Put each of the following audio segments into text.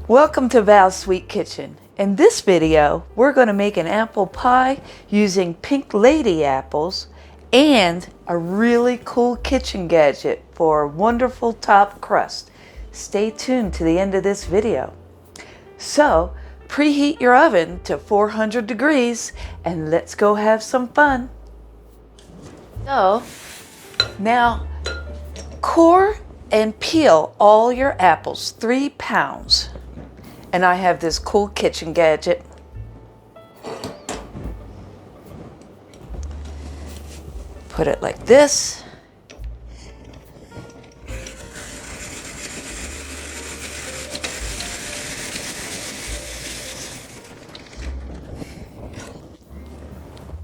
Welcome to Val's Sweet Kitchen. In this video, we're going to make an apple pie using pink lady apples and a really cool kitchen gadget for a wonderful top crust. Stay tuned to the end of this video. So, preheat your oven to 400 degrees and let's go have some fun. So, now core and peel all your apples, 3 pounds. And I have this cool kitchen gadget. Put it like this.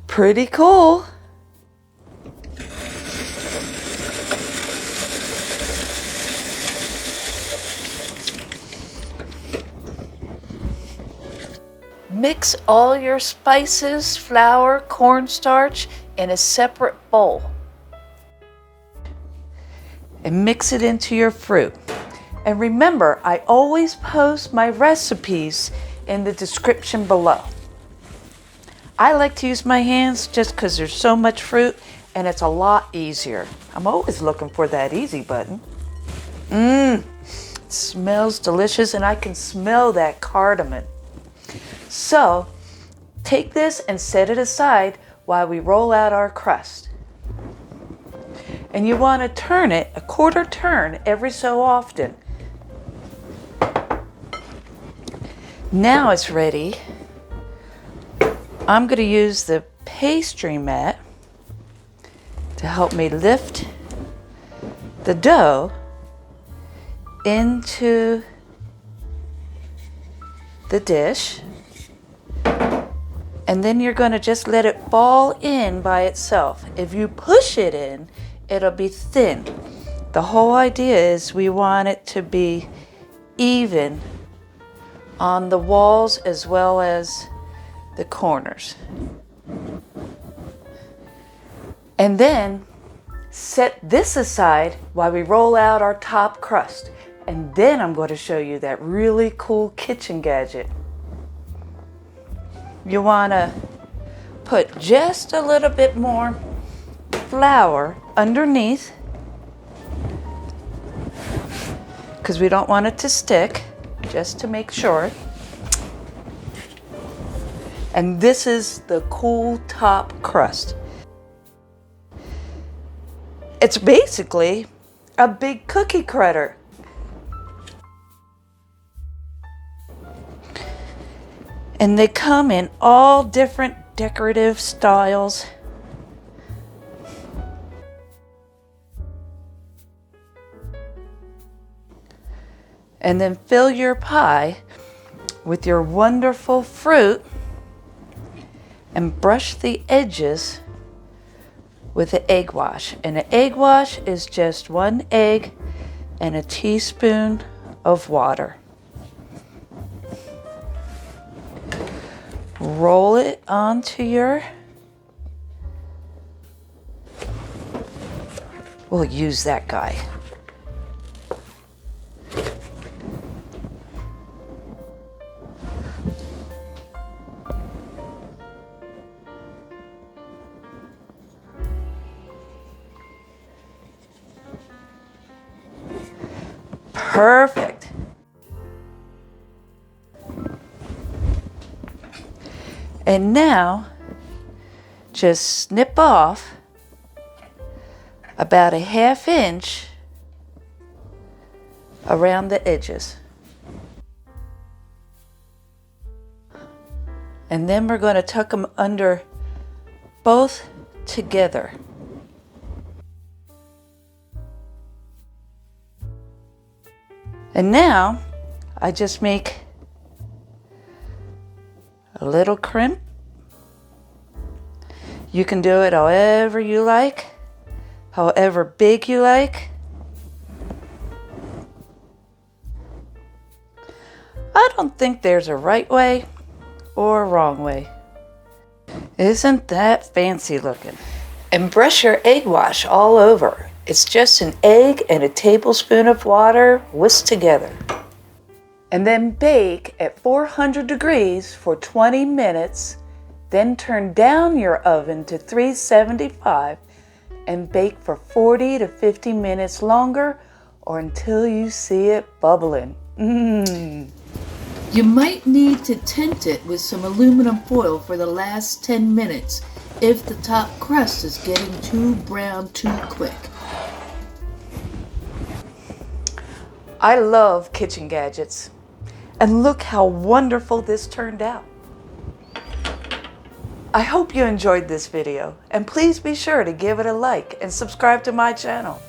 Pretty cool. Mix all your spices, flour, cornstarch in a separate bowl. And mix it into your fruit. And remember, I always post my recipes in the description below. I like to use my hands just because there's so much fruit and it's a lot easier. I'm always looking for that easy button. It smells delicious and I can smell that cardamon. So, take this and set it aside while we roll out our crust. And you want to turn it a quarter turn every so often. Now it's ready. I'm going to use the pastry mat to help me lift the dough into the dish. And then you're going to just let it fall in by itself. If you push it in, it'll be thin. The whole idea is we want it to be even on the walls as well as the corners. And then set this aside while we roll out our top crust. And then I'm going to show you that really cool kitchen gadget. You want to put just a little bit more flour underneath because we don't want it to stick, just to make sure. And this is the cool top crust. It's basically a big cookie cutter. And they come in all different decorative styles. And then fill your pie with your wonderful fruit and brush the edges with an egg wash. And an egg wash is just 1 egg and a teaspoon of water. Roll it onto your, we'll use that guy. Perfect. And now, just snip off about a 1/2 inch around the edges. And then we're going to tuck them under both together. And now, I just make a little crimp. You can do it however you like, however big you like. I don't think there's a right way or a wrong way. Isn't that fancy looking? And brush your egg wash all over. It's just an egg and a tablespoon of water whisked together. and then bake at 400 degrees for 20 minutes. Then turn down your oven to 375 and bake for 40 to 50 minutes longer or until you see it bubbling. You might need to tint it with some aluminum foil for the last 10 minutes if the top crust is getting too brown too quick. I love kitchen gadgets, and look how wonderful this turned out. I hope you enjoyed this video, and please be sure to give it a like and subscribe to my channel.